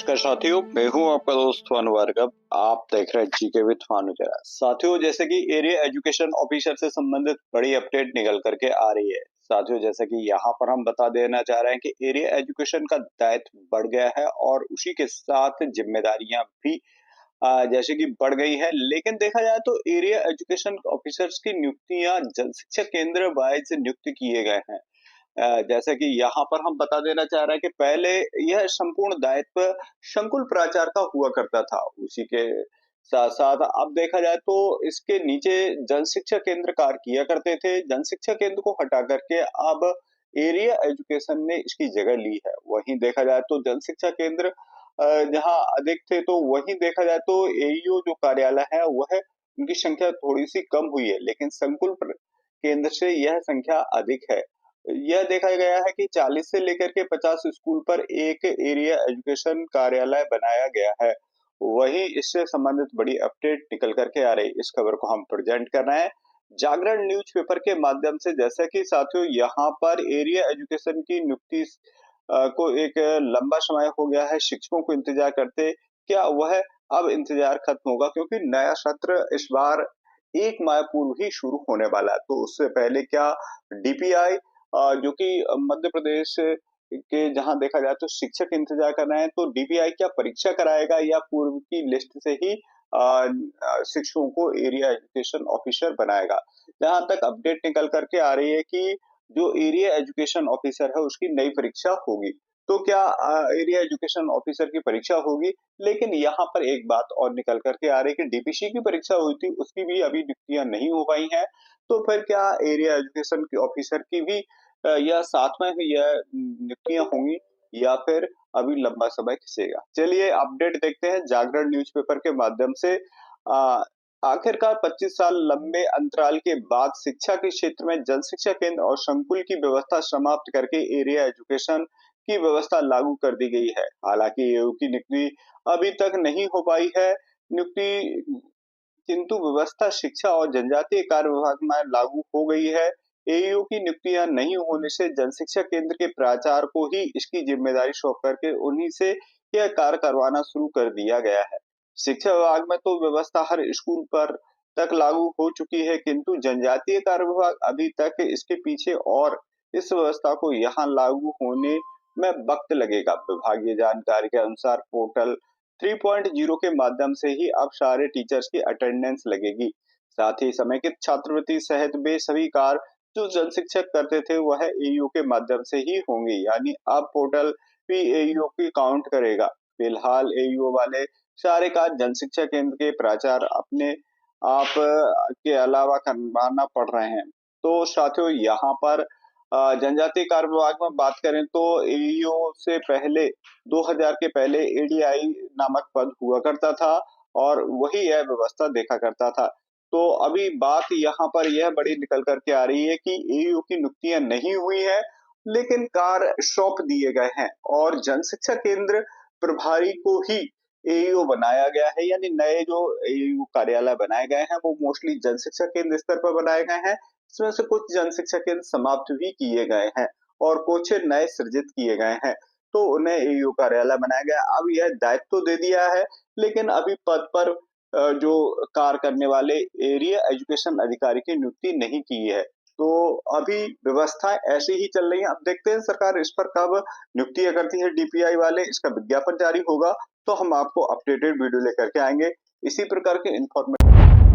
नमस्कार साथियों, मैं हूं आपका दोस्त भानु भार्गव। आप देख रहे हैं जीके विद भानु जरा। साथियों, जैसे कि एरिया एजुकेशन ऑफिसर से संबंधित बड़ी अपडेट निकल करके आ रही है। साथियों, जैसे कि यहाँ पर हम बता देना चाह रहे हैं कि एरिया एजुकेशन का दायित्व बढ़ गया है और उसी के साथ जिम्मेदारियां भी जैसे कि बढ़ गई है। लेकिन देखा जाए तो एरिया एजुकेशन ऑफिसर्स की नियुक्तियां जन शिक्षा केंद्र वाइज नियुक्त किए गए हैं। जैसा कि यहाँ पर हम बता देना चाह रहे हैं कि पहले यह संपूर्ण दायित्व संकुल प्राचार्य का हुआ करता था। उसी के साथ साथ अब देखा जाए तो इसके नीचे जन शिक्षा केंद्र कार्य किया करते थे। जन शिक्षा केंद्र को हटा करके अब एरिया एजुकेशन ने इसकी जगह ली है। वहीं देखा जाए तो जन शिक्षा केंद्र जहाँ अधिक थे, तो वहीं देखा जाए तो एईओ जो कार्यालय है वह उनकी संख्या थोड़ी सी कम हुई है, लेकिन केंद्र से यह संख्या अधिक है। यह देखा गया है कि 40 से लेकर के 50 स्कूल पर एक एरिया एजुकेशन कार्यालय बनाया गया है। वहीं इससे संबंधित बड़ी अपडेट निकल करके आ रही, इस खबर को हम प्रेजेंट कर रहे हैं जागरण न्यूज़पेपर के माध्यम से। जैसे कि साथियों, यहाँ पर एरिया एजुकेशन की नियुक्ति को एक लंबा समय हो गया है शिक्षकों को इंतजार करते। क्या वह अब इंतजार खत्म होगा, क्योंकि नया सत्र इस बार 1 माह पूर्व ही शुरू होने वाला है। तो उससे पहले क्या डीपीआई जो कि मध्य प्रदेश के जहाँ देखा जाए तो शिक्षक इंतजार कर रहे हैं, तो डीपीआई क्या परीक्षा कराएगा या पूर्व की लिस्ट से ही शिक्षकों को एरिया एजुकेशन ऑफिसर बनाएगा। जहां तक अपडेट निकल करके आ रही है कि जो एरिया एजुकेशन ऑफिसर है उसकी नई परीक्षा होगी। तो क्या एरिया एजुकेशन ऑफिसर की परीक्षा होगी? लेकिन यहाँ पर एक बात और निकल करके आ रही है कि डीपीसी की परीक्षा हुई थी, उसकी भी अभी नियुक्तियां नहीं हो पाई हैं। तो फिर क्या एरिया एजुकेशन के ऑफिसर की भी या साथ में ही यह नियुक्तियां होंगी, या फिर अभी लंबा समय खिंचेगा? चलिए अपडेट देखते हैं जागरण न्यूज़पेपर के माध्यम से। अ, आखिरकार 25 साल लंबे अंतराल के बाद शिक्षा के क्षेत्र में जन शिक्षा केंद्र और संकुल की व्यवस्था समाप्त करके एरिया एजुकेशन की व्यवस्था लागू कर दी गई है। हालांकि एयू की नियुक्ति अभी तक नहीं हो पाई है। नियुक्ति किंतु व्यवस्था शिक्षा और जनजातीय कार्य विभाग में लागू हो गई है। एईओ की नियुक्तियां नहीं होने से जनशिक्षा केंद्र के प्राचार्य को ही इसकी जिम्मेदारी सौंप करके उन्हीं से यह कार्य करवाना शुरू कर दिया गया है। शिक्षा विभाग में तो व्यवस्था हर स्कूल पर तक लागू हो चुकी है, किंतु जनजातीय कार्य विभाग अभी तक इसके पीछे और इस व्यवस्था को यहाँ लागू होने में वक्त लगेगा। विभागीय जानकारी के अनुसार पोर्टल 3.0 के माध्यम से ही अब सारे टीचर्स की अटेंडेंस लगेगी। साथ ही समेकित छात्रवृत्ति सहित वे सभी कार्य जो जन शिक्षक करते थे वह एईओ के माध्यम से ही होंगे। यानी अब पोर्टल भी एईओ की काउंट करेगा। फिलहाल एईओ वाले सारे कार्य जन शिक्षा केंद्र के प्राचार्य अपने आप के अलावा करवाना पड़ रहे हैं। तो साथियों, यहाँ पर जनजातीय कार्य विभाग में बात करें तो एईओ से पहले 2000 के पहले एडीआई नामक पद हुआ करता था और वही यह व्यवस्था देखा करता था। तो अभी बात यहाँ पर यह बड़ी निकल करके आ रही है कि एईओ की नियुक्तियां नहीं हुई है, लेकिन कार्य सौंप दिए गए हैं और जन शिक्षा केंद्र प्रभारी को ही एईओ बनाया गया है। यानी नए जो एईओ कार्यालय बनाए गए हैं वो मोस्टली जन शिक्षा केंद्र स्तर पर बनाए गए हैं। इसमें से कुछ जन शिक्षा केंद्र समाप्त भी किए गए हैं और कुछ नए सृजित किए गए हैं, तो उन्हें एईओ कार्यालय बनाया गया। अब यह दायित्व तो दे दिया है, लेकिन अभी पद पर जो कार्य करने वाले एरिया एजुकेशन अधिकारी की नियुक्ति नहीं की है। तो अभी व्यवस्था ऐसी ही चल रही है। अब देखते हैं सरकार इस पर कब नियुक्तियां करती है। डीपीआई वाले इसका विज्ञापन जारी होगा तो हम आपको अपडेटेड वीडियो लेकर के आएंगे इसी प्रकार के इन्फॉर्मेशन।